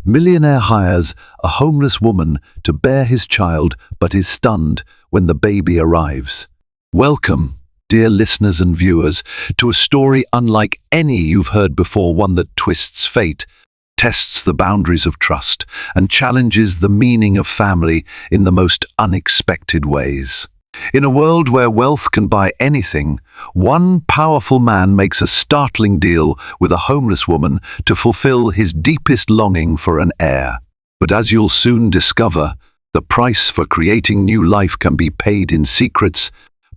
Millionaire hires a homeless woman to bear his child but is stunned when the baby arrives. Welcome, dear listeners and viewers, to a story unlike any you've heard before, one that twists fate, tests the boundaries of trust, and challenges the meaning of family in the most unexpected ways. In a world where wealth can buy anything, one powerful man makes a startling deal with a homeless woman to fulfill his deepest longing for an heir. But as you'll soon discover, the price for creating new life can be paid in secrets,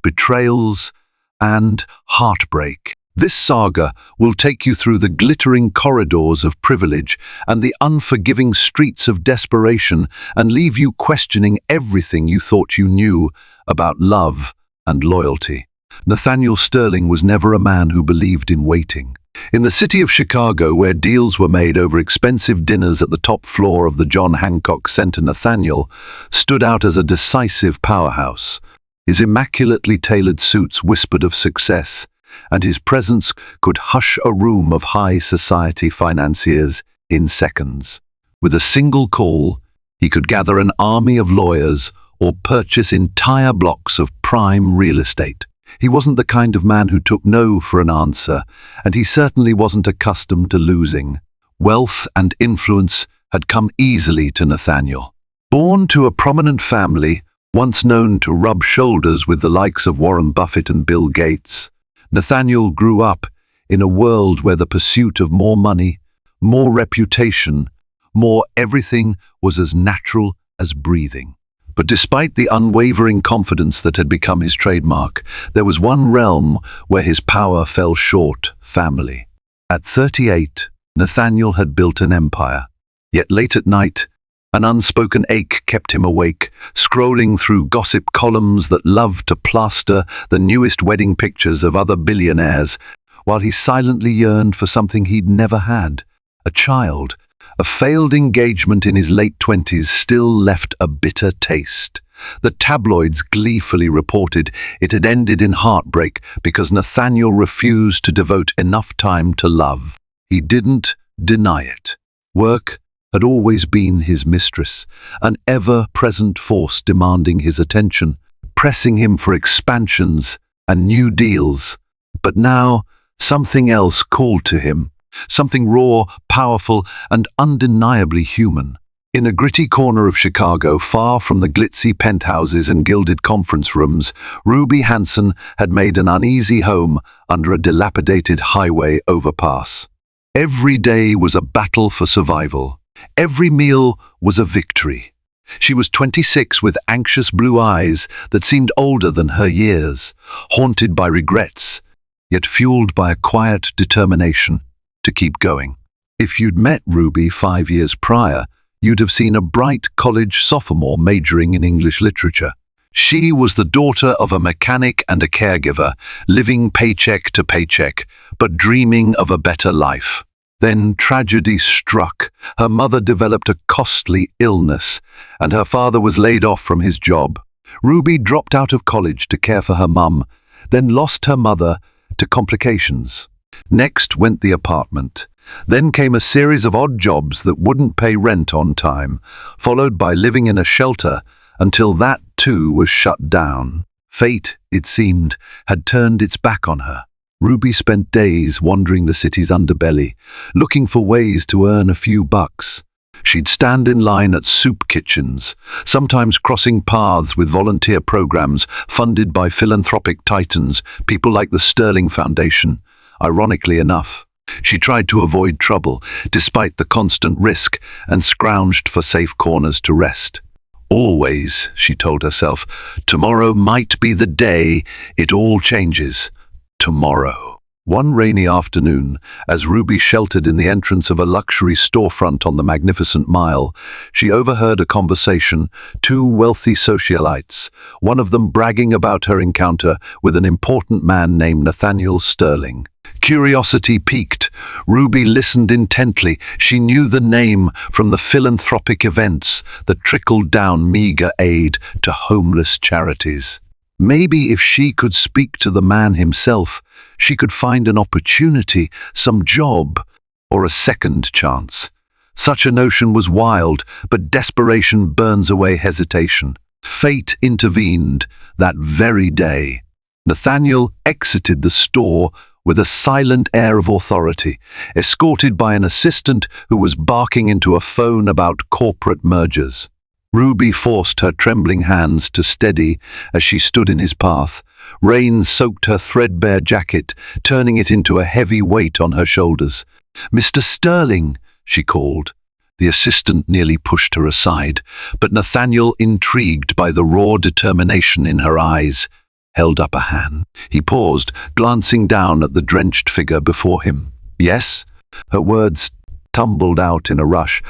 betrayals, and heartbreak. This saga will take you through the glittering corridors of privilege and the unforgiving streets of desperation and leave you questioning everything you thought you knew about love and loyalty. Nathaniel Sterling was never a man who believed in waiting. In the city of Chicago, where deals were made over expensive dinners at the top floor of the John Hancock Center, Nathaniel stood out as a decisive powerhouse. His immaculately tailored suits whispered of success, and his presence could hush a room of high society financiers in seconds. With a single call, he could gather an army of lawyers or purchase entire blocks of prime real estate. He wasn't the kind of man who took no for an answer, and he certainly wasn't accustomed to losing. Wealth and influence had come easily to Nathaniel. Born to a prominent family, once known to rub shoulders with the likes of Warren Buffett and Bill Gates, Nathaniel grew up in a world where the pursuit of more money, more reputation, more everything was as natural as breathing. But despite the unwavering confidence that had become his trademark, there was one realm where his power fell short: family. At 38, Nathaniel had built an empire. Yet late at night, an unspoken ache kept him awake, scrolling through gossip columns that loved to plaster the newest wedding pictures of other billionaires, while he silently yearned for something he'd never had: a child. A failed engagement in his late 20s still left a bitter taste. The tabloids gleefully reported it had ended in heartbreak because Nathaniel refused to devote enough time to love. He didn't deny it. Work had always been his mistress, an ever-present force demanding his attention, pressing him for expansions and new deals. But now, something else called to him. Something raw, powerful, and undeniably human. In a gritty corner of Chicago, far from the glitzy penthouses and gilded conference rooms, Ruby Hanson had made an uneasy home under a dilapidated highway overpass. Every day was a battle for survival. Every meal was a victory. She was 26 with anxious blue eyes that seemed older than her years, haunted by regrets, yet fueled by a quiet determination to keep going. If you'd met Ruby 5 years prior, you'd have seen a bright college sophomore majoring in English literature. She was the daughter of a mechanic and a caregiver, living paycheck to paycheck, but dreaming of a better life. Then tragedy struck. Her mother developed a costly illness, and her father was laid off from his job. Ruby dropped out of college to care for her mum, then lost her mother to complications. Next went the apartment. Then came a series of odd jobs that wouldn't pay rent on time, followed by living in a shelter until that too was shut down. Fate, it seemed, had turned its back on her. Ruby spent days wandering the city's underbelly, looking for ways to earn a few bucks. She'd stand in line at soup kitchens, sometimes crossing paths with volunteer programs funded by philanthropic titans, people like the Sterling Foundation. Ironically enough, she tried to avoid trouble despite the constant risk and scrounged for safe corners to rest. Always, she told herself, tomorrow might be the day it all changes. Tomorrow. One rainy afternoon, as Ruby sheltered in the entrance of a luxury storefront on the Magnificent Mile, she overheard a conversation, two wealthy socialites, one of them bragging about her encounter with an important man named Nathaniel Sterling. Curiosity piqued. Ruby listened intently. She knew the name from the philanthropic events that trickled down meager aid to homeless charities. Maybe if she could speak to the man himself, she could find an opportunity, some job, or a second chance. Such a notion was wild, but desperation burns away hesitation. Fate intervened that very day. Nathaniel exited the store with a silent air of authority, escorted by an assistant who was barking into a phone about corporate mergers. Ruby forced her trembling hands to steady as she stood in his path. Rain soaked her threadbare jacket, turning it into a heavy weight on her shoulders. "Mr. Sterling," she called. The assistant nearly pushed her aside, but Nathaniel, intrigued by the raw determination in her eyes, held up a hand. He paused, glancing down at the drenched figure before him. "Yes?" Her words tumbled out in a rush.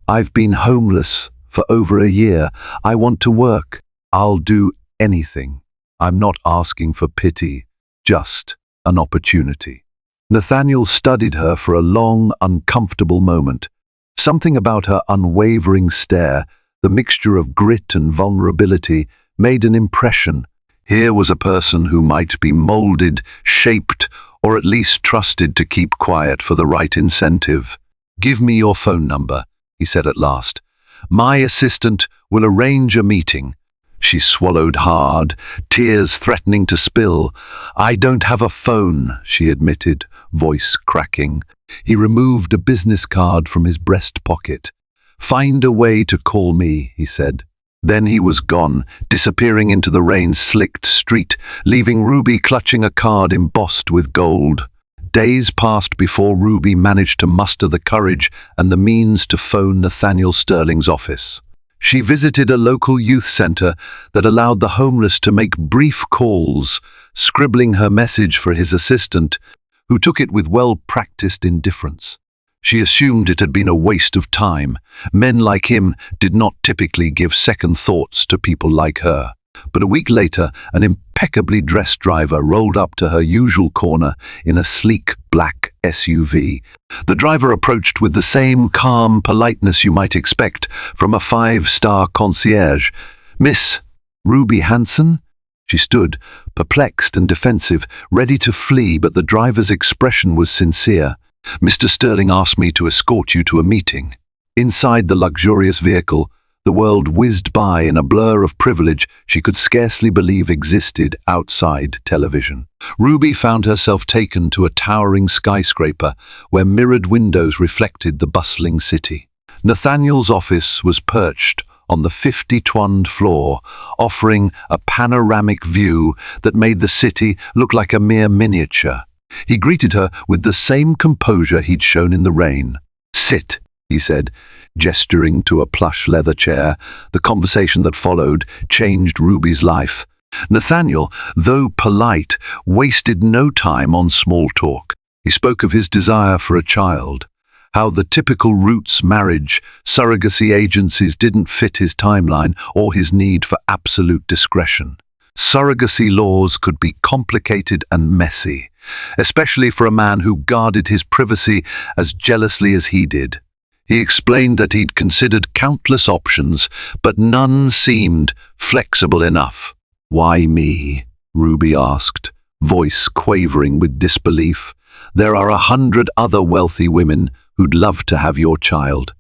"I've been homeless for over a year. I want to work. I'll do anything. I'm not asking for pity, just an opportunity." Nathaniel studied her for a long, uncomfortable moment. Something about her unwavering stare, the mixture of grit and vulnerability, made an impression. Here was a person who might be molded, shaped, or at least trusted to keep quiet for the right incentive. "Give me your phone number," he said at last. "My assistant will arrange a meeting." She swallowed hard, tears threatening to spill. "I don't have a phone," she admitted, voice cracking. He removed a business card from his breast pocket. "Find a way to call me," he said. Then he was gone, disappearing into the rain-slicked street, leaving Ruby clutching a card embossed with gold. Days passed before Ruby managed to muster the courage and the means to phone Nathaniel Sterling's office. She visited a local youth center that allowed the homeless to make brief calls, scribbling her message for his assistant, who took it with well-practiced indifference. She assumed it had been a waste of time. Men like him did not typically give second thoughts to people like her. But a week later, an impeccably dressed driver rolled up to her usual corner in a sleek black SUV. The driver approached with the same calm politeness you might expect from a five-star concierge. "Miss Ruby Hanson?" She stood, perplexed and defensive, ready to flee, but the driver's expression was sincere. "Mr. Sterling asked me to escort you to a meeting." Inside the luxurious vehicle, the world whizzed by in a blur of privilege she could scarcely believe existed outside television. Ruby found herself taken to a towering skyscraper where mirrored windows reflected the bustling city. Nathaniel's office was perched on the 50-twand floor, offering a panoramic view that made the city look like a mere miniature. He greeted her with the same composure he'd shown in the rain. "Sit," he said, gesturing to a plush leather chair. The conversation that followed changed Ruby's life. Nathaniel, though polite, wasted no time on small talk. He spoke of his desire for a child, how the typical roots, marriage, surrogacy agencies didn't fit his timeline or his need for absolute discretion. Surrogacy laws could be complicated and messy, especially for a man who guarded his privacy as jealously as he did. He explained that he'd considered countless options, but none seemed flexible enough. "Why me?" Ruby asked, voice quavering with disbelief. "There are 100 other wealthy women who'd love to have your child."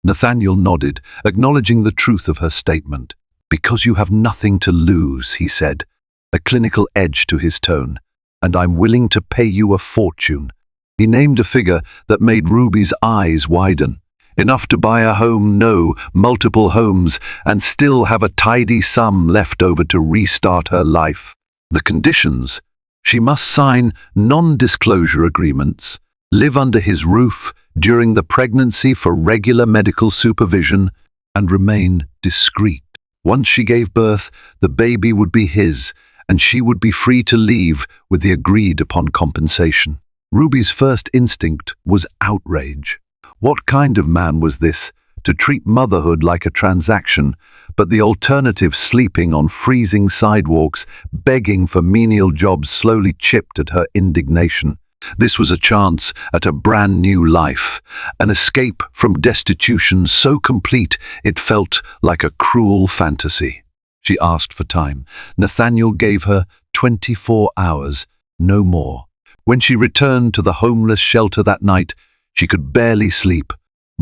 Nathaniel nodded, acknowledging the truth of her statement. "Because you have nothing to lose," he said, a clinical edge to his tone, "and I'm willing to pay you a fortune." He named a figure that made Ruby's eyes widen. Enough to buy a home, no, multiple homes, and still have a tidy sum left over to restart her life. The conditions: she must sign non-disclosure agreements, live under his roof during the pregnancy for regular medical supervision, and remain discreet. Once she gave birth, the baby would be his, and she would be free to leave with the agreed-upon compensation. Ruby's first instinct was outrage. What kind of man was this, to treat motherhood like a transaction, but the alternative, sleeping on freezing sidewalks, begging for menial jobs, slowly chipped at her indignation. This was a chance at a brand new life, an escape from destitution so complete it felt like a cruel fantasy. She asked for time. Nathaniel gave her 24 hours, no more. When she returned to the homeless shelter that night, she could barely sleep.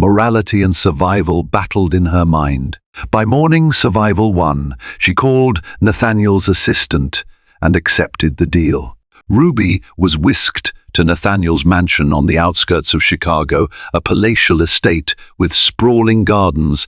Morality and survival battled in her mind. By morning, survival won. She called Nathaniel's assistant and accepted the deal. Ruby was whisked to Nathaniel's mansion on the outskirts of Chicago, a palatial estate with sprawling gardens,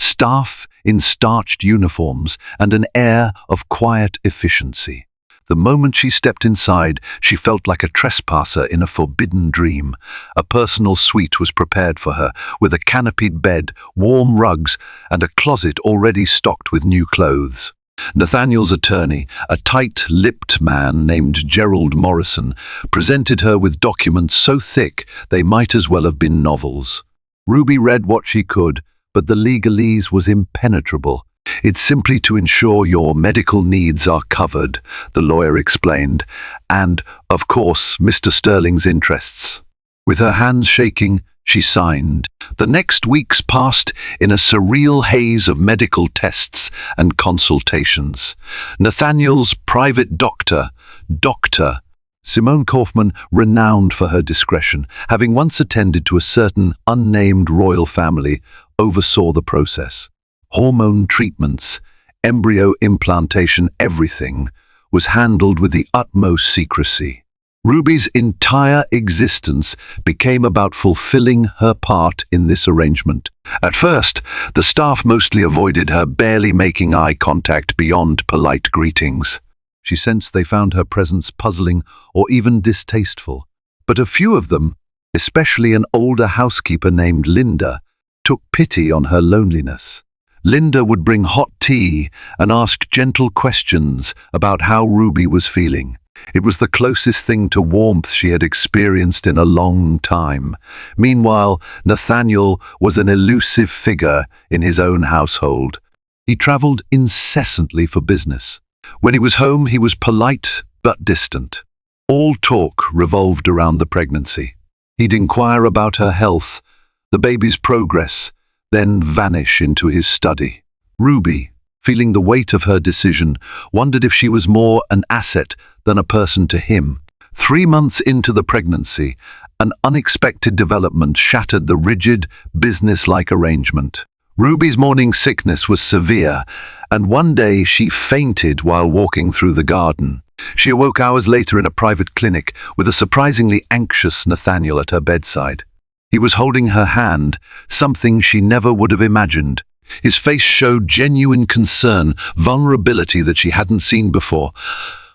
staff in starched uniforms, and an air of quiet efficiency. The moment she stepped inside, she felt like a trespasser in a forbidden dream. A personal suite was prepared for her, with a canopied bed, warm rugs, and a closet already stocked with new clothes. Nathaniel's attorney, a tight-lipped man named Gerald Morrison, presented her with documents so thick they might as well have been novels. Ruby read what she could, but the legalese was impenetrable. "It's simply to ensure your medical needs are covered," the lawyer explained, "and, of course, Mr. Sterling's interests." With her hands shaking, she signed. The next weeks passed in a surreal haze of medical tests and consultations. Nathaniel's private doctor, Dr. Simone Kaufman, renowned for her discretion, having once attended to a certain unnamed royal family, oversaw the process. Hormone treatments, embryo implantation, everything was handled with the utmost secrecy. Ruby's entire existence became about fulfilling her part in this arrangement. At first, the staff mostly avoided her, barely making eye contact beyond polite greetings. She sensed they found her presence puzzling or even distasteful. But a few of them, especially an older housekeeper named Linda, took pity on her loneliness. Linda would bring hot tea and ask gentle questions about how Ruby was feeling. It was the closest thing to warmth she had experienced in a long time. Meanwhile, Nathaniel was an elusive figure in his own household. He traveled incessantly for business. When he was home, he was polite but distant. All talk revolved around the pregnancy. He'd inquire about her health, the baby's progress, then vanish into his study. Ruby, feeling the weight of her decision, wondered if she was more an asset than a person to him. 3 months into the pregnancy, an unexpected development shattered the rigid, business-like arrangement. Ruby's morning sickness was severe, and one day she fainted while walking through the garden. She awoke hours later in a private clinic with a surprisingly anxious Nathaniel at her bedside. He was holding her hand, something she never would have imagined. His face showed genuine concern, vulnerability that she hadn't seen before.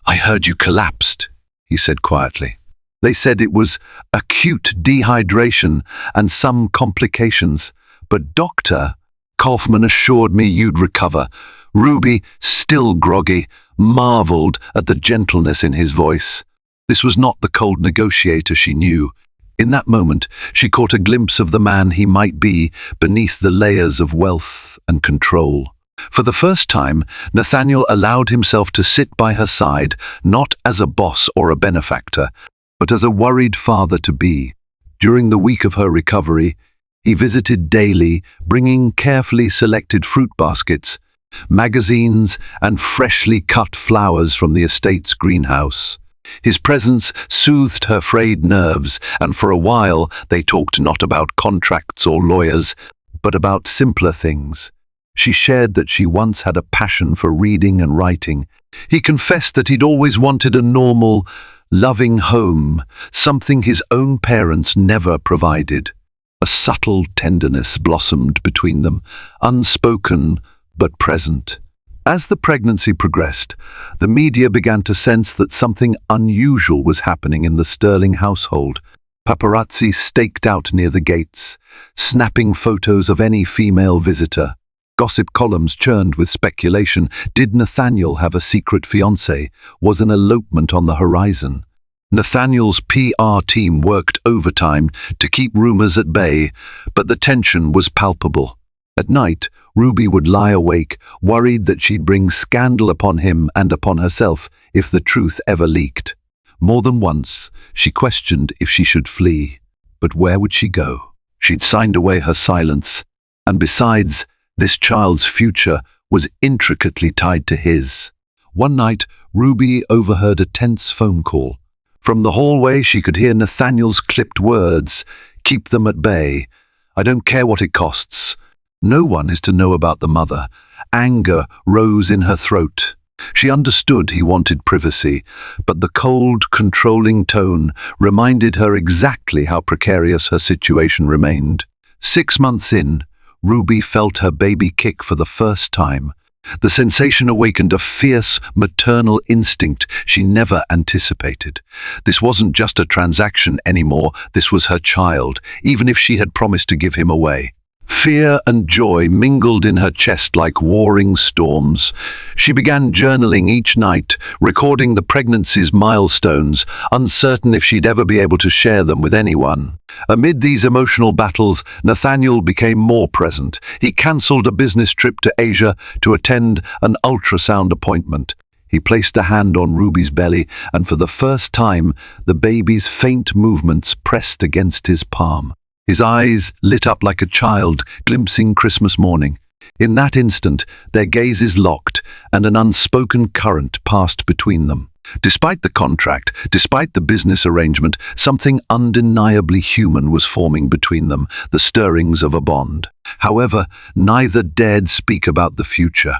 "I heard you collapsed," he said quietly. "They said it was acute dehydration and some complications, but Dr. Kaufman assured me you'd recover." Ruby, still groggy, marveled at the gentleness in his voice. This was not the cold negotiator she knew. In that moment, she caught a glimpse of the man he might be beneath the layers of wealth and control. For the first time, Nathaniel allowed himself to sit by her side, not as a boss or a benefactor, but as a worried father-to-be. During the week of her recovery, he visited daily, bringing carefully selected fruit baskets, magazines, and freshly cut flowers from the estate's greenhouse. His presence soothed her frayed nerves, and for a while they talked not about contracts or lawyers, but about simpler things. She shared that she once had a passion for reading and writing. He confessed that he'd always wanted a normal, loving home, something his own parents never provided. A subtle tenderness blossomed between them, unspoken but present. As the pregnancy progressed, the media began to sense that something unusual was happening in the Sterling household. Paparazzi staked out near the gates, snapping photos of any female visitor. Gossip columns churned with speculation. Did Nathaniel have a secret fiancée? Was an elopement on the horizon? Nathaniel's PR team worked overtime to keep rumors at bay, but the tension was palpable. At night, Ruby would lie awake, worried that she'd bring scandal upon him and upon herself if the truth ever leaked. More than once, she questioned if she should flee. But where would she go? She'd signed away her silence, and besides, this child's future was intricately tied to his. One night, Ruby overheard a tense phone call. From the hallway, she could hear Nathaniel's clipped words, "Keep them at bay." I don't care what it costs. No one is to know about the mother. Anger rose in her throat. She understood he wanted privacy, but the cold, controlling tone reminded her exactly how precarious her situation remained. 6 months in, Ruby felt her baby kick for the first time. The sensation awakened a fierce maternal instinct she never anticipated. This wasn't just a transaction anymore, this was her child, even if she had promised to give him away. Fear and joy mingled in her chest like warring storms. She began journaling each night, recording the pregnancy's milestones, uncertain if she'd ever be able to share them with anyone. Amid these emotional battles, Nathaniel became more present. He cancelled a business trip to Asia to attend an ultrasound appointment. He placed a hand on Ruby's belly, and for the first time, the baby's faint movements pressed against his palm. His eyes lit up like a child glimpsing Christmas morning. In that instant, their gazes locked, and an unspoken current passed between them. Despite the contract, despite the business arrangement, something undeniably human was forming between them, the stirrings of a bond. However, neither dared speak about the future.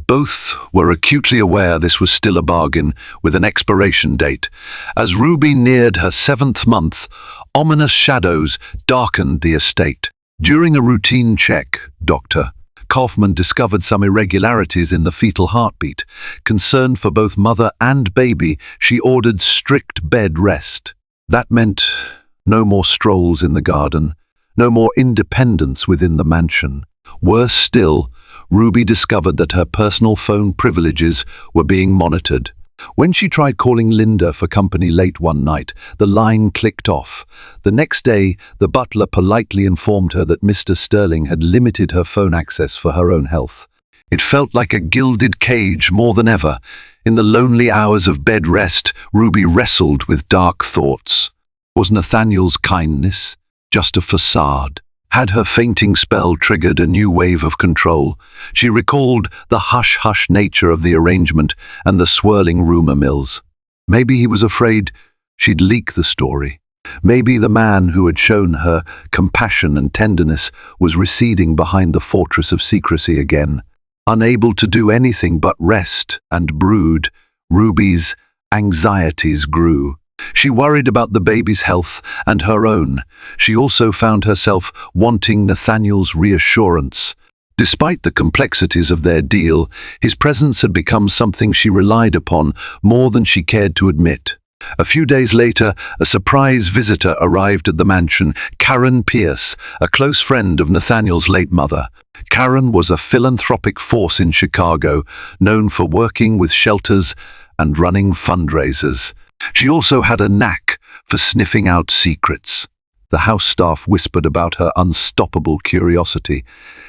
Both were acutely aware this was still a bargain, with an expiration date. As Ruby neared her 7th month, ominous shadows darkened the estate. During a routine check, Dr. Kaufman discovered some irregularities in the fetal heartbeat. Concerned for both mother and baby, she ordered strict bed rest. That meant no more strolls in the garden, no more independence within the mansion. Worse still, Ruby discovered that her personal phone privileges were being monitored. When she tried calling Linda for company late one night, the line clicked off. The next day, the butler politely informed her that Mr. Sterling had limited her phone access for her own health. It felt like a gilded cage more than ever. In the lonely hours of bed rest, Ruby wrestled with dark thoughts. Was Nathaniel's kindness just a facade? Had her fainting spell triggered a new wave of control? She recalled the hush-hush nature of the arrangement and the swirling rumor mills. Maybe he was afraid she'd leak the story. Maybe the man who had shown her compassion and tenderness was receding behind the fortress of secrecy again. Unable to do anything but rest and brood, Ruby's anxieties grew. She worried about the baby's health and her own. She also found herself wanting Nathaniel's reassurance. Despite the complexities of their deal, his presence had become something she relied upon more than she cared to admit. A few days later, a surprise visitor arrived at the mansion, Karen Pierce, a close friend of Nathaniel's late mother. Karen was a philanthropic force in Chicago, known for working with shelters and running fundraisers. She also had a knack for sniffing out secrets. The house staff whispered about her unstoppable curiosity.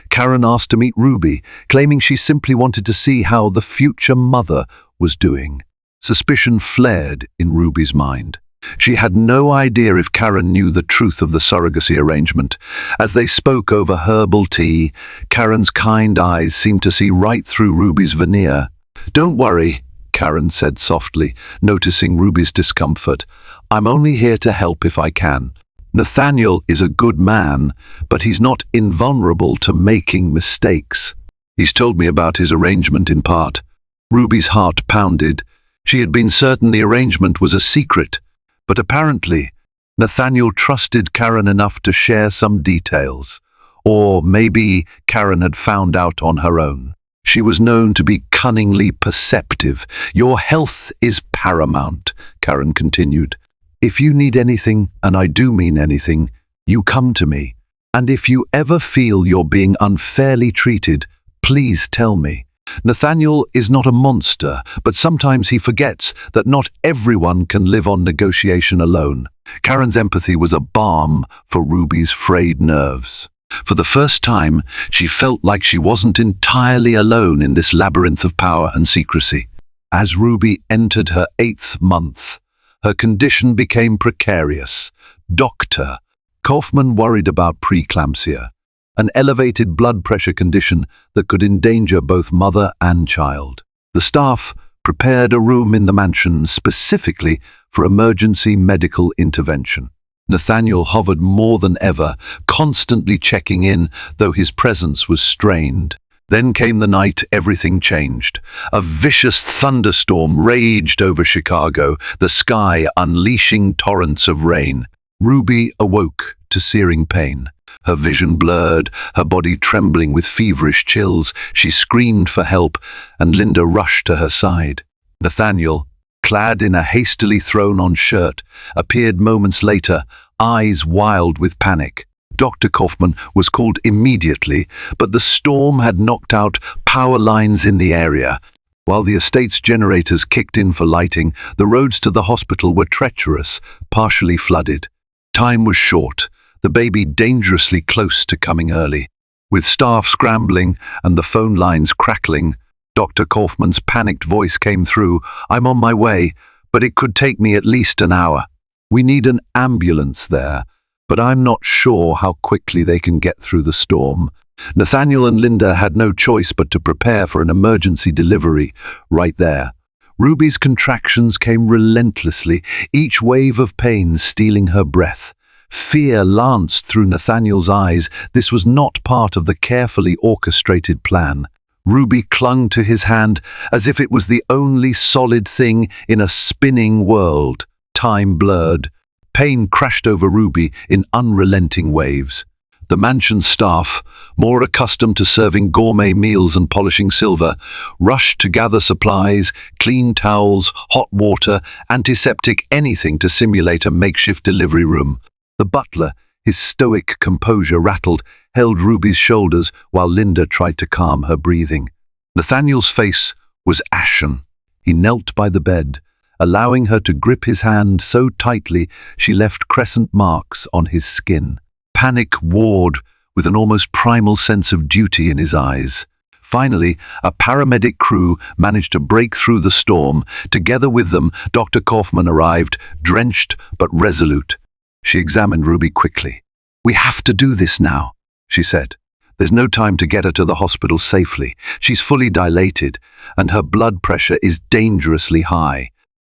Karen asked to meet Ruby, claiming she simply wanted to see how the future mother was doing. Suspicion flared in Ruby's mind. She had no idea if Karen knew the truth of the surrogacy arrangement. As they spoke over herbal tea, Karen's kind eyes seemed to see right through Ruby's veneer. "Don't worry," Karen said softly, noticing Ruby's discomfort. "I'm only here to help if I can. Nathaniel is a good man, but he's not invulnerable to making mistakes. He's told me about his arrangement in part." Ruby's heart pounded. She had been certain the arrangement was a secret, but apparently Nathaniel trusted Karen enough to share some details. Or maybe Karen had found out on her own. She was known to be cunningly perceptive. "Your health is paramount," Karen continued. "If you need anything, and I do mean anything, you come to me. And if you ever feel you're being unfairly treated, please tell me. Nathaniel is not a monster, but sometimes he forgets that not everyone can live on negotiation alone." Karen's empathy was a balm for Ruby's frayed nerves. For the first time, she felt like she wasn't entirely alone in this labyrinth of power and secrecy. As Ruby entered her 8th month, her condition became precarious. Dr. Kaufman worried about preeclampsia, an elevated blood pressure condition that could endanger both mother and child. The staff prepared a room in the mansion specifically for emergency medical intervention. Nathaniel hovered more than ever, constantly checking in, though his presence was strained. Then came the night everything changed. A vicious thunderstorm raged over Chicago, the sky unleashing torrents of rain. Ruby awoke to searing pain. Her vision blurred, her body trembling with feverish chills. She screamed for help, and Linda rushed to her side. Nathaniel, clad in a hastily thrown-on shirt, appeared moments later, eyes wild with panic. Dr. Kaufman was called immediately, but the storm had knocked out power lines in the area. While the estate's generators kicked in for lighting, the roads to the hospital were treacherous, partially flooded. Time was short, the baby dangerously close to coming early. With staff scrambling and the phone lines crackling, Dr. Kaufman's panicked voice came through. "I'm on my way, but it could take me at least an hour. We need an ambulance there, but I'm not sure how quickly they can get through the storm." Nathaniel and Linda had no choice but to prepare for an emergency delivery right there. Ruby's contractions came relentlessly, each wave of pain stealing her breath. Fear lanced through Nathaniel's eyes. This was not part of the carefully orchestrated plan. Ruby clung to his hand as if it was the only solid thing in a spinning world. Time blurred. Pain crashed over Ruby in unrelenting waves. The mansion staff, more accustomed to serving gourmet meals and polishing silver, rushed to gather supplies, clean towels, hot water, antiseptic, anything to simulate a makeshift delivery room. The butler, his stoic composure rattled, held Ruby's shoulders while Linda tried to calm her breathing. Nathaniel's face was ashen. He knelt by the bed, allowing her to grip his hand so tightly she left crescent marks on his skin. Panic warred with an almost primal sense of duty in his eyes. Finally, a paramedic crew managed to break through the storm. Together with them, Dr. Kaufman arrived, drenched but resolute. She examined Ruby quickly. "We have to do this now," she said. "There's no time to get her to the hospital safely. She's fully dilated, and her blood pressure is dangerously high."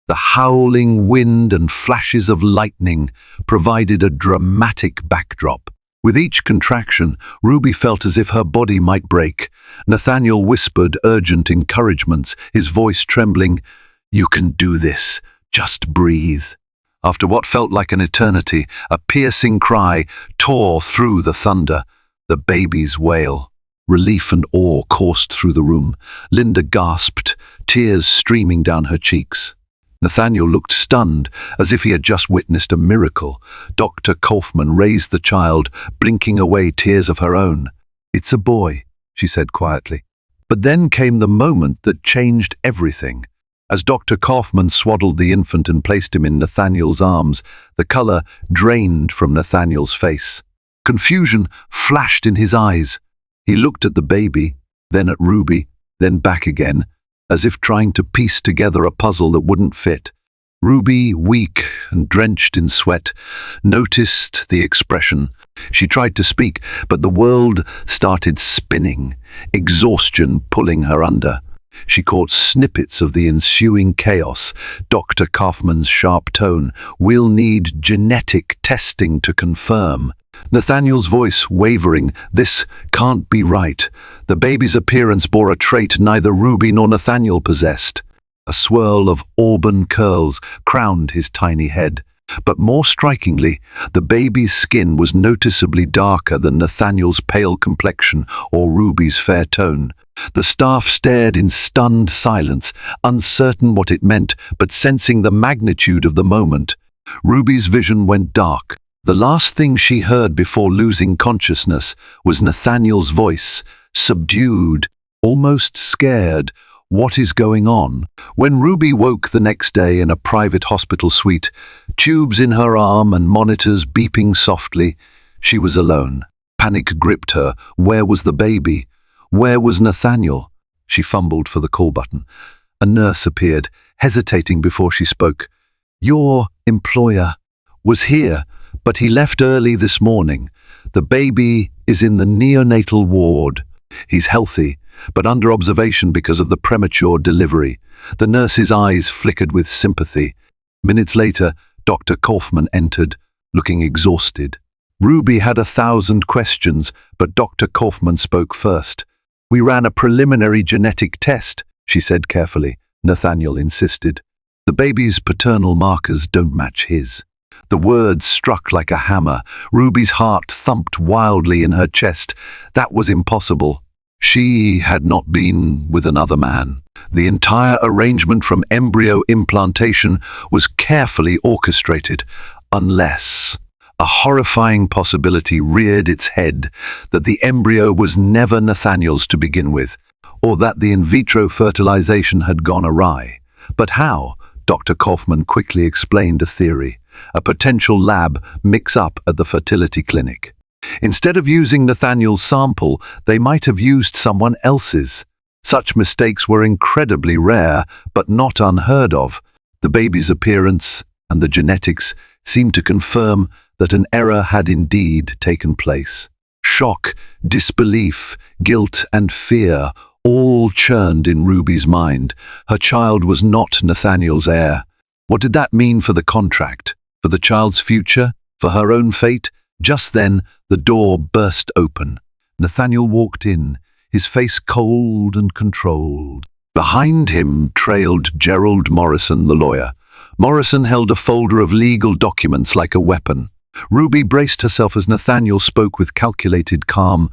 The howling wind and flashes of lightning provided a dramatic backdrop. With each contraction, Ruby felt as if her body might break. Nathaniel whispered urgent encouragements, his voice trembling. "You can do this. Just breathe." After what felt like an eternity, a piercing cry tore through the thunder. The baby's wail. Relief and awe coursed through the room. Linda gasped, tears streaming down her cheeks. Nathaniel looked stunned, as if he had just witnessed a miracle. Dr. Kaufman raised the child, blinking away tears of her own. "It's a boy," she said quietly. But then came the moment that changed everything. As Dr. Kaufman swaddled the infant and placed him in Nathaniel's arms, the color drained from Nathaniel's face. Confusion flashed in his eyes. He looked at the baby, then at Ruby, then back again, as if trying to piece together a puzzle that wouldn't fit. Ruby, weak and drenched in sweat, noticed the expression. She tried to speak, but the world started spinning, exhaustion pulling her under. She caught snippets of the ensuing chaos. Dr. Kaufman's sharp tone, "We'll need genetic testing to confirm." Nathaniel's voice wavering, "This can't be right." The baby's appearance bore a trait neither Ruby nor Nathaniel possessed. A swirl of auburn curls crowned his tiny head. But more strikingly, the baby's skin was noticeably darker than Nathaniel's pale complexion or Ruby's fair tone. The staff stared in stunned silence, uncertain what it meant, but sensing the magnitude of the moment. Ruby's vision went dark. The last thing she heard before losing consciousness was Nathaniel's voice, subdued, almost scared. "What is going on?" When Ruby woke the next day in a private hospital suite, tubes in her arm and monitors beeping softly, she was alone. Panic gripped her. Where was the baby? Where was Nathaniel? She fumbled for the call button. A nurse appeared, hesitating before she spoke. "Your employer was here, but he left early this morning. The baby is in the neonatal ward. He's healthy, but under observation because of the premature delivery." The nurse's eyes flickered with sympathy. Minutes later, Dr. Kaufman entered, looking exhausted. Ruby had 1,000 questions, but Dr. Kaufman spoke first. "We ran a preliminary genetic test," she said carefully. Nathaniel insisted. "The baby's paternal markers don't match his." The words struck like a hammer. Ruby's heart thumped wildly in her chest. That was impossible. She had not been with another man. The entire arrangement from embryo implantation was carefully orchestrated, unless a horrifying possibility reared its head that the embryo was never Nathaniel's to begin with, or that the in vitro fertilization had gone awry. But how? Dr. Kaufman quickly explained a theory, a potential lab mix-up at the fertility clinic. Instead of using Nathaniel's sample, they might have used someone else's. Such mistakes were incredibly rare, but not unheard of. The baby's appearance and the genetics seemed to confirm that an error had indeed taken place. Shock, disbelief, guilt, and fear all churned in Ruby's mind. Her child was not Nathaniel's heir. What did that mean for the contract? For the child's future? For her own fate? Just then, the door burst open. Nathaniel walked in, his face cold and controlled. Behind him trailed Gerald Morrison, the lawyer. Morrison held a folder of legal documents like a weapon. Ruby braced herself as Nathaniel spoke with calculated calm.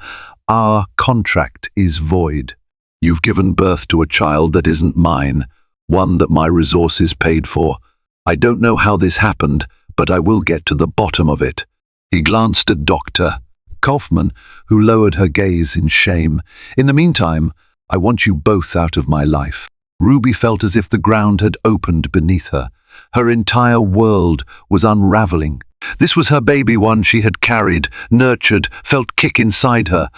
"Our contract is void. You've given birth to a child that isn't mine, one that my resources paid for. I don't know how this happened, but I will get to the bottom of it." He glanced at Dr. Kaufman, who lowered her gaze in shame. "In the meantime, I want you both out of my life." Ruby felt as if the ground had opened beneath her. Her entire world was unraveling. This was her baby, one she had carried, nurtured, felt kick inside her.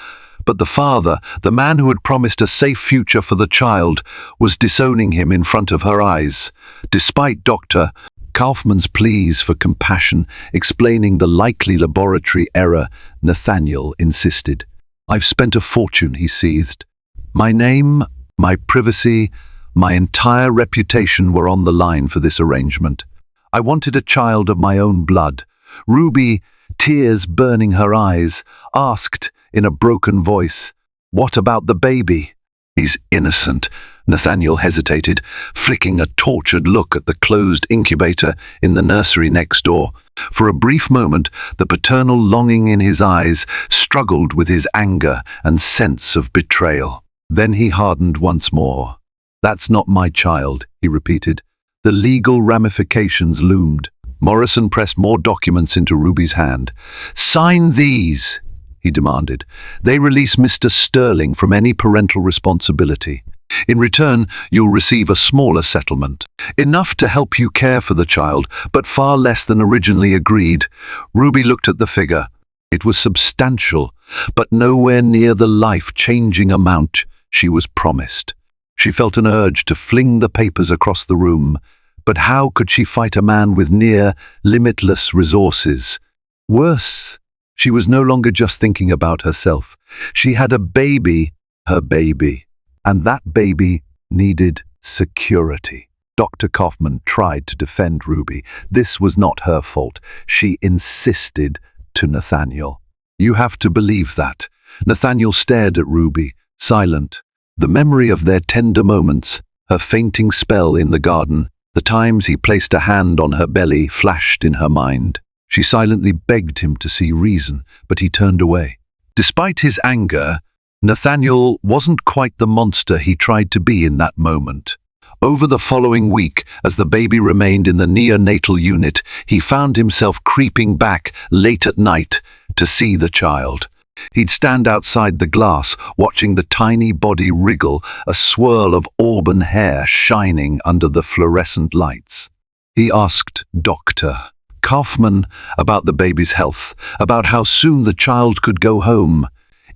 But the father, the man who had promised a safe future for the child, was disowning him in front of her eyes. Despite Dr. Kaufman's pleas for compassion, explaining the likely laboratory error, Nathaniel insisted. "I've spent a fortune," he seethed. "My name, my privacy, my entire reputation were on the line for this arrangement. I wanted a child of my own blood." Ruby, tears burning her eyes, asked in a broken voice, "What about the baby?" "He's innocent." Nathaniel hesitated, flicking a tortured look at the closed incubator in the nursery next door. For a brief moment, the paternal longing in his eyes struggled with his anger and sense of betrayal. Then he hardened once more. "That's not my child," he repeated. The legal ramifications loomed. Morrison pressed more documents into Ruby's hand. "Sign these," he demanded. "They release Mr. Sterling from any parental responsibility. In return, you'll receive a smaller settlement. Enough to help you care for the child, but far less than originally agreed." Ruby looked at the figure. It was substantial, but nowhere near the life-changing amount she was promised. She felt an urge to fling the papers across the room. But how could she fight a man with near limitless resources? Worse, she was no longer just thinking about herself. She had a baby, her baby, and that baby needed security. Dr. Kaufman tried to defend Ruby. This was not her fault. She insisted to Nathaniel. "You have to believe that." Nathaniel stared at Ruby, silent. The memory of their tender moments, her fainting spell in the garden, the times he placed a hand on her belly flashed in her mind. She silently begged him to see reason, but he turned away. Despite his anger, Nathaniel wasn't quite the monster he tried to be in that moment. Over the following week, as the baby remained in the neonatal unit, he found himself creeping back late at night to see the child. He'd stand outside the glass, watching the tiny body wriggle, a swirl of auburn hair shining under the fluorescent lights. He asked Dr. Kaufman about the baby's health, about how soon the child could go home.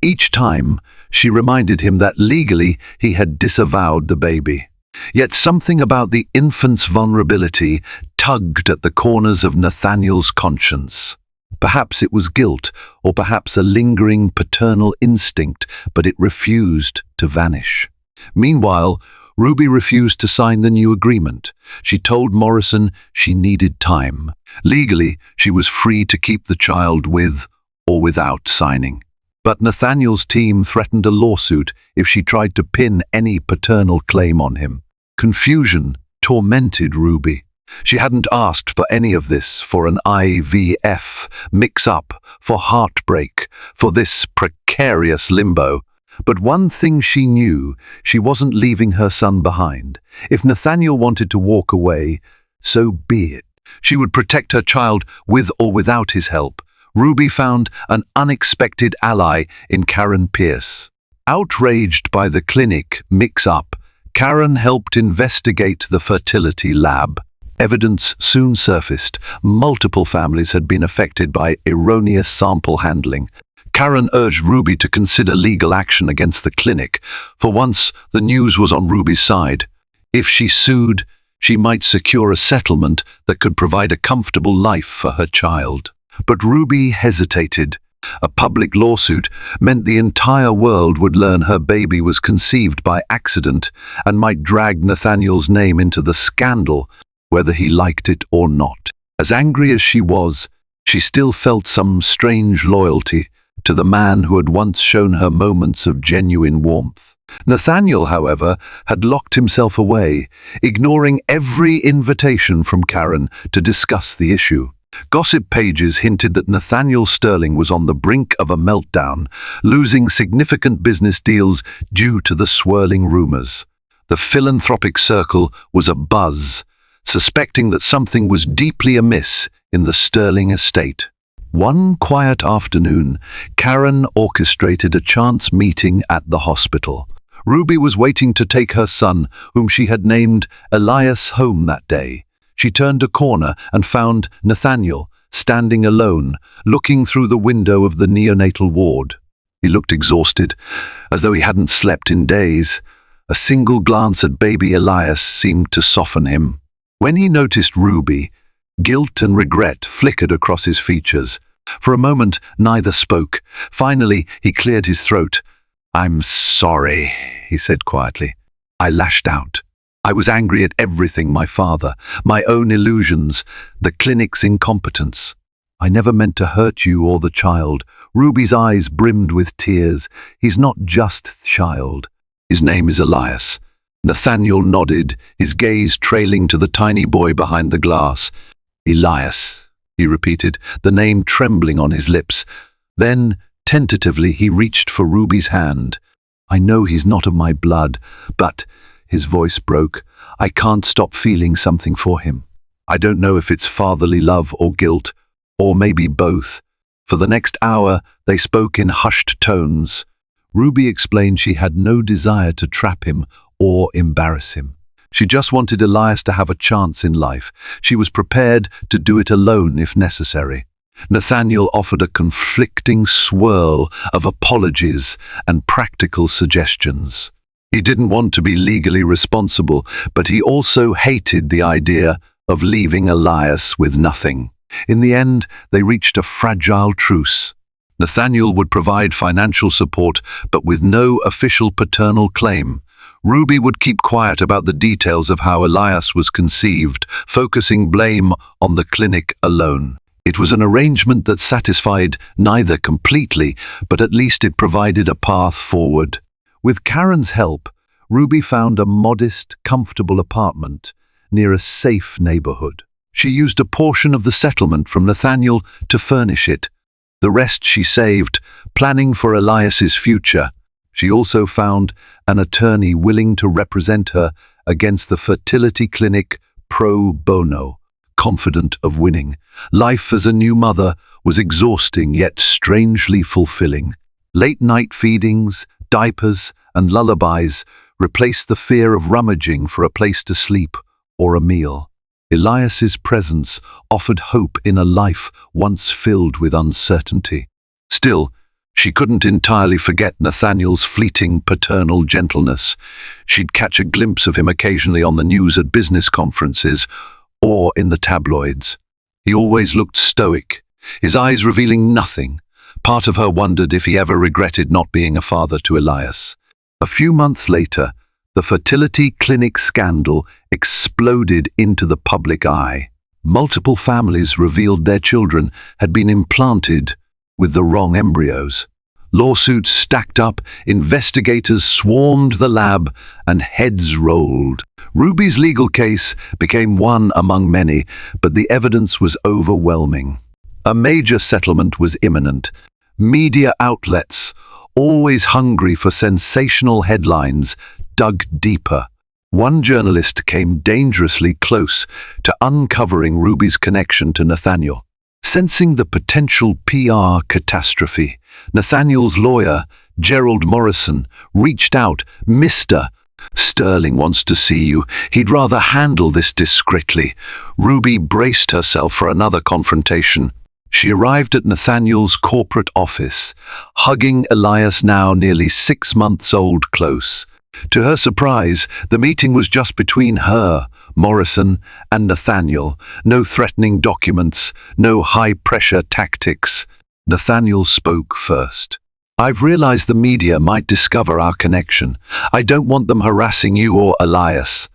Each time, she reminded him that legally he had disavowed the baby. Yet something about the infant's vulnerability tugged at the corners of Nathaniel's conscience. Perhaps it was guilt, or perhaps a lingering paternal instinct, but it refused to vanish. Meanwhile, Ruby refused to sign the new agreement. She told Morrison she needed time. Legally, she was free to keep the child with or without signing. But Nathaniel's team threatened a lawsuit if she tried to pin any paternal claim on him. Confusion tormented Ruby. She hadn't asked for any of this, for an IVF mix-up, for heartbreak, for this precarious limbo. But one thing she knew, she wasn't leaving her son behind. If Nathaniel wanted to walk away, so be it. She would protect her child with or without his help. Ruby found an unexpected ally in Karen Pierce. Outraged by the clinic mix-up, Karen helped investigate the fertility lab. Evidence soon surfaced. Multiple families had been affected by erroneous sample handling. Karen urged Ruby to consider legal action against the clinic. For once, the news was on Ruby's side. If she sued, she might secure a settlement that could provide a comfortable life for her child. But Ruby hesitated. A public lawsuit meant the entire world would learn her baby was conceived by accident and might drag Nathaniel's name into the scandal, whether he liked it or not. As angry as she was, she still felt some strange loyalty to the man who had once shown her moments of genuine warmth. Nathaniel, however, had locked himself away, ignoring every invitation from Karen to discuss the issue. Gossip pages hinted that Nathaniel Sterling was on the brink of a meltdown, losing significant business deals due to the swirling rumors. The philanthropic circle was abuzz, suspecting that something was deeply amiss in the Sterling estate. One quiet afternoon, Karen orchestrated a chance meeting at the hospital. Ruby was waiting to take her son, whom she had named Elias, home that day. She turned a corner and found Nathaniel standing alone, looking through the window of the neonatal ward. He looked exhausted, as though he hadn't slept in days. A single glance at baby Elias seemed to soften him. When he noticed Ruby, guilt and regret flickered across his features. For a moment, neither spoke. Finally, he cleared his throat. "I'm sorry," he said quietly. "I lashed out. I was angry at everything, my father, my own illusions, the clinic's incompetence. I never meant to hurt you or the child." Ruby's eyes brimmed with tears. "He's not just child. His name is Elias." Nathaniel nodded, his gaze trailing to the tiny boy behind the glass. "Elias," he repeated, the name trembling on his lips. Then, tentatively, he reached for Ruby's hand. "I know he's not of my blood, but," his voice broke, "I can't stop feeling something for him. I don't know if it's fatherly love or guilt, or maybe both." For the next hour, they spoke in hushed tones. Ruby explained she had no desire to trap him or embarrass him. She just wanted Elias to have a chance in life. She was prepared to do it alone if necessary. Nathaniel offered a conflicting swirl of apologies and practical suggestions. He didn't want to be legally responsible, but he also hated the idea of leaving Elias with nothing. In the end, they reached a fragile truce. Nathaniel would provide financial support, but with no official paternal claim. Ruby would keep quiet about the details of how Elias was conceived, focusing blame on the clinic alone. It was an arrangement that satisfied neither completely, but at least it provided a path forward. With Karen's help, Ruby found a modest, comfortable apartment near a safe neighborhood. She used a portion of the settlement from Nathaniel to furnish it. The rest she saved, planning for Elias's future. She also found an attorney willing to represent her against the fertility clinic pro bono, confident of winning. Life as a new mother was exhausting yet strangely fulfilling. Late-night feedings, diapers, and lullabies replaced the fear of rummaging for a place to sleep or a meal. Elias's presence offered hope in a life once filled with uncertainty. Still, she couldn't entirely forget Nathaniel's fleeting paternal gentleness. She'd catch a glimpse of him occasionally on the news at business conferences or in the tabloids. He always looked stoic, his eyes revealing nothing. Part of her wondered if he ever regretted not being a father to Elias. A few months later, The fertility clinic scandal exploded into the public eye. Multiple families revealed their children had been implanted with the wrong embryos. Lawsuits stacked up, investigators swarmed the lab, and heads rolled. Ruby's legal case became one among many, but the evidence was overwhelming. A major settlement was imminent. Media outlets, always hungry for sensational headlines, dug deeper. One journalist came dangerously close to uncovering Ruby's connection to Nathaniel. Sensing the potential PR catastrophe, Nathaniel's lawyer, Gerald Morrison, reached out. "Mr. Sterling wants to see you. He'd rather handle this discreetly." Ruby braced herself for another confrontation. She arrived at Nathaniel's corporate office, hugging Elias, now nearly 6 months old, close. To her surprise, the meeting was just between her, Morrison, and Nathaniel. No threatening documents, no high-pressure tactics. Nathaniel spoke first. "I've realized the media might discover our connection. I don't want them harassing you or Elias."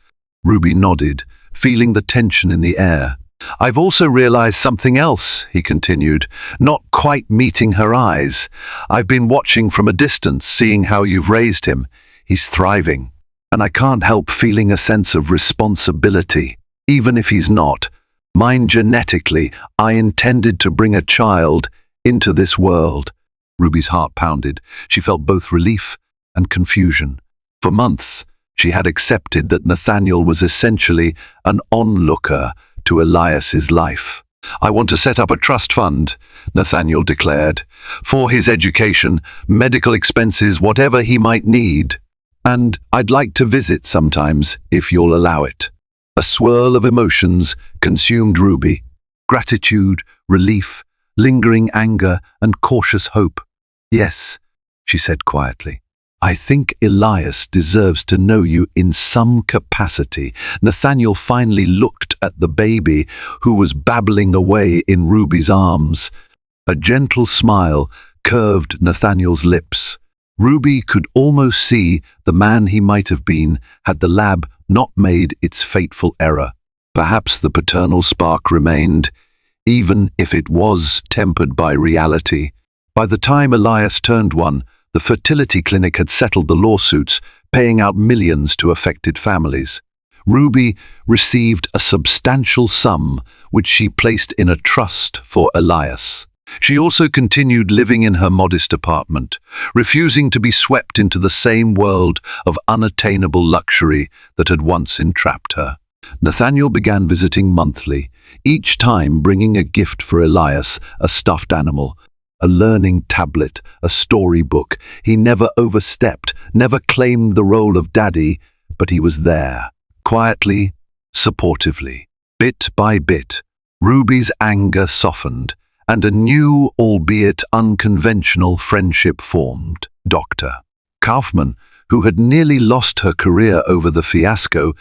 Ruby nodded, feeling the tension in the air. "I've also realized something else," he continued, not quite meeting her eyes. "I've been watching from a distance, seeing how you've raised him. He's thriving, and I can't help feeling a sense of responsibility, even if he's not. Mine genetically, I intended to bring a child into this world." Ruby's heart pounded. She felt both relief and confusion. For months, she had accepted that Nathaniel was essentially an onlooker to Elias's life. "I want to set up a trust fund," Nathaniel declared, "for his education, medical expenses, whatever he might need. And I'd like to visit sometimes, if you'll allow it." A swirl of emotions consumed Ruby. Gratitude, relief, lingering anger, and cautious hope. "Yes," she said quietly. "I think Elias deserves to know you in some capacity." Nathaniel finally looked at the baby, who was babbling away in Ruby's arms. A gentle smile curved Nathaniel's lips. Ruby could almost see the man he might have been had the lab not made its fateful error. Perhaps the paternal spark remained, even if it was tempered by reality. By the time Elias turned 1, the fertility clinic had settled the lawsuits, paying out millions to affected families. Ruby received a substantial sum, which she placed in a trust for Elias. She also continued living in her modest apartment, refusing to be swept into the same world of unattainable luxury that had once entrapped her. Nathaniel began visiting monthly, each time bringing a gift for Elias, a stuffed animal, a learning tablet, a storybook. He never overstepped, never claimed the role of daddy, but he was there, quietly, supportively. Bit by bit, Ruby's anger softened, and a new, albeit unconventional, friendship formed. Dr. Kaufman, who had nearly lost her career over the fiasco,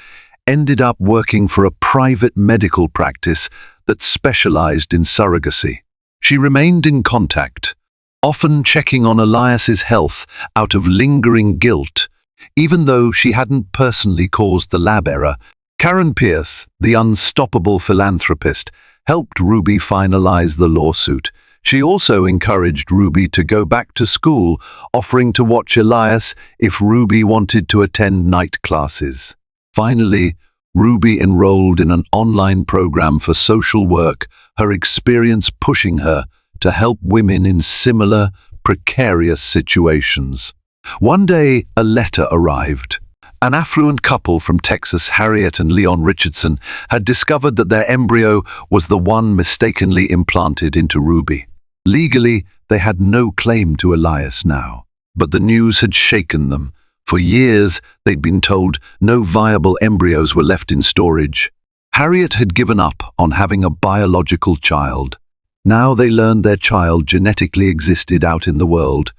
ended up working for a private medical practice that specialized in surrogacy. She remained in contact, often checking on Elias's health out of lingering guilt, even though she hadn't personally caused the lab error. Karen Pierce, the unstoppable philanthropist, helped Ruby finalize the lawsuit. She also encouraged Ruby to go back to school, offering to watch Elias if Ruby wanted to attend night classes. Finally, Ruby enrolled in an online program for social work, her experience pushing her to help women in similar, precarious situations. One day, a letter arrived. An affluent couple from Texas, Harriet and Leon Richardson, had discovered that their embryo was the one mistakenly implanted into Ruby. Legally, they had no claim to Elias now, but the news had shaken them. For years, they'd been told no viable embryos were left in storage. Harriet had given up on having a biological child. Now they learned their child genetically existed out in the world.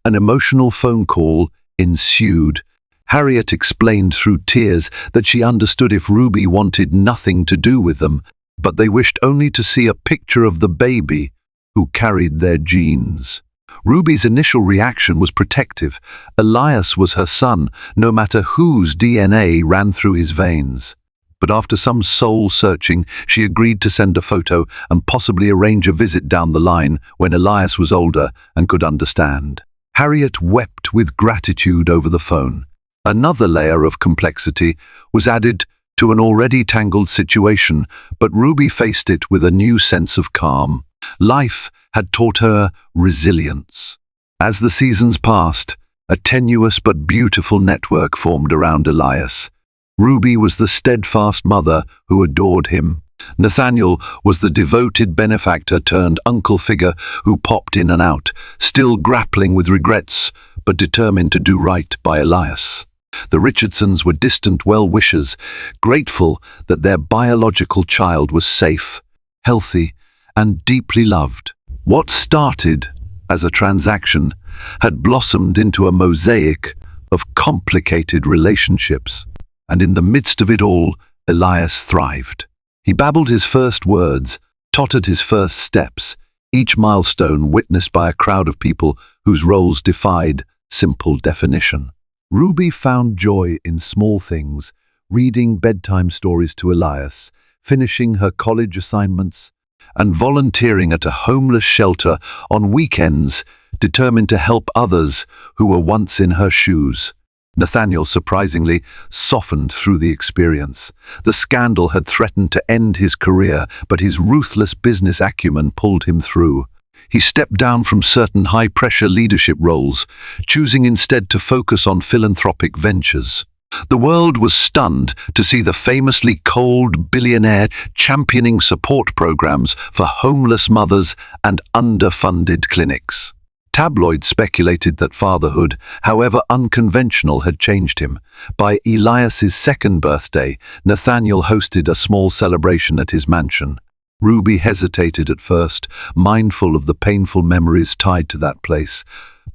An emotional phone call ensued. Harriet explained through tears that she understood if Ruby wanted nothing to do with them, but they wished only to see a picture of the baby who carried their genes. Ruby's initial reaction was protective. Elias was her son, no matter whose DNA ran through his veins. But after some soul-searching, she agreed to send a photo and possibly arrange a visit down the line when Elias was older and could understand. Harriet wept with gratitude over the phone. Another layer of complexity was added to an already tangled situation, but Ruby faced it with a new sense of calm. Life had taught her resilience. As the seasons passed, a tenuous but beautiful network formed around Elias. Ruby was the steadfast mother who adored him. Nathaniel was the devoted benefactor turned uncle figure who popped in and out, still grappling with regrets, but determined to do right by Elias. The Richardsons were distant well-wishers, grateful that their biological child was safe, healthy, and deeply loved. What started as a transaction had blossomed into a mosaic of complicated relationships. And in the midst of it all, Elias thrived. He babbled his first words, tottered his first steps, each milestone witnessed by a crowd of people whose roles defied simple definition. Ruby found joy in small things, reading bedtime stories to Elias, finishing her college assignments, and volunteering at a homeless shelter on weekends, determined to help others who were once in her shoes. Nathaniel, surprisingly, softened through the experience. The scandal had threatened to end his career, but his ruthless business acumen pulled him through. He stepped down from certain high-pressure leadership roles, choosing instead to focus on philanthropic ventures. The world was stunned to see the famously cold billionaire championing support programs for homeless mothers and underfunded clinics. Tabloids speculated that fatherhood, however unconventional, had changed him. By Elias's second birthday, Nathaniel hosted a small celebration at his mansion. Ruby hesitated at first, mindful of the painful memories tied to that place.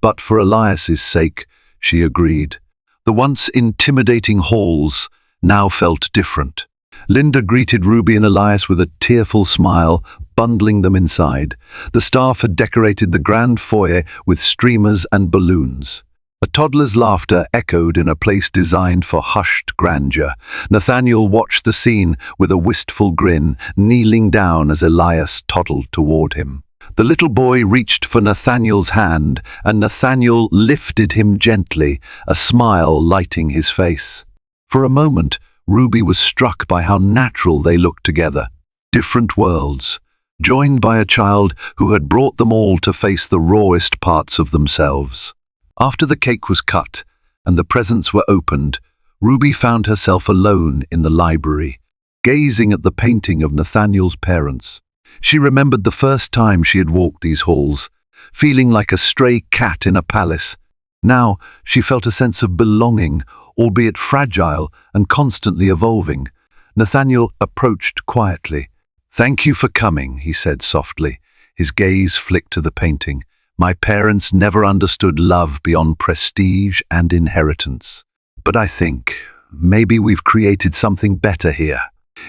But for Elias's sake, she agreed. The once intimidating halls now felt different. Linda greeted Ruby and Elias with a tearful smile, bundling them inside. The staff had decorated the grand foyer with streamers and balloons. A toddler's laughter echoed in a place designed for hushed grandeur. Nathaniel watched the scene with a wistful grin, kneeling down as Elias toddled toward him. The little boy reached for Nathaniel's hand, and Nathaniel lifted him gently, a smile lighting his face. For a moment, Ruby was struck by how natural they looked together. Different worlds, joined by a child who had brought them all to face the rawest parts of themselves. After the cake was cut and the presents were opened, Ruby found herself alone in the library, gazing at the painting of Nathaniel's parents. She remembered the first time she had walked these halls, feeling like a stray cat in a palace. Now she felt a sense of belonging, albeit fragile and constantly evolving. Nathaniel approached quietly. "Thank you for coming," he said softly. His gaze flicked to the painting. "My parents never understood love beyond prestige and inheritance. But I think maybe we've created something better here.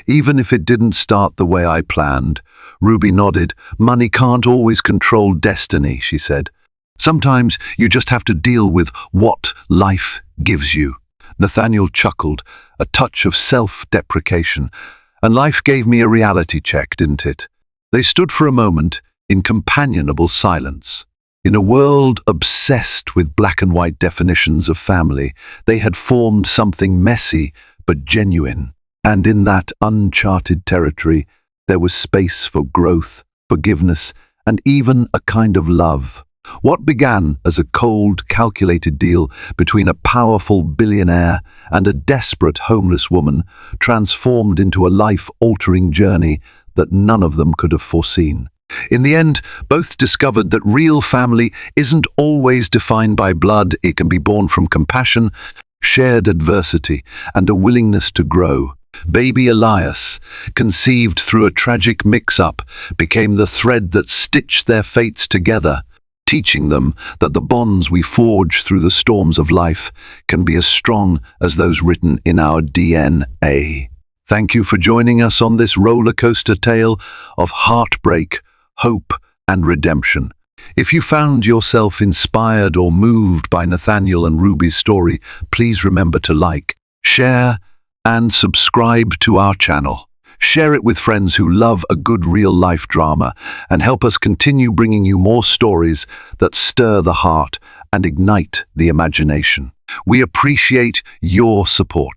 Even if it didn't start the way I planned." Ruby nodded. "Money can't always control destiny," she said. "Sometimes you just have to deal with what life gives you." Nathaniel chuckled, a touch of self-deprecation. "And life gave me a reality check, didn't it?" They stood for a moment in companionable silence. In a world obsessed with black and white definitions of family, they had formed something messy but genuine. And in that uncharted territory, there was space for growth, forgiveness, and even a kind of love. What began as a cold, calculated deal between a powerful billionaire and a desperate homeless woman transformed into a life-altering journey that none of them could have foreseen. In the end, both discovered that real family isn't always defined by blood. It can be born from compassion, shared adversity, and a willingness to grow. Baby Elias, conceived through a tragic mix-up, became the thread that stitched their fates together, teaching them that the bonds we forge through the storms of life can be as strong as those written in our DNA. Thank you for joining us on this roller coaster tale of heartbreak, hope, and redemption. If you found yourself inspired or moved by Nathaniel and Ruby's story, please remember to like, share, and subscribe to our channel. Share it with friends who love a good real-life drama and help us continue bringing you more stories that stir the heart and ignite the imagination. We appreciate your support.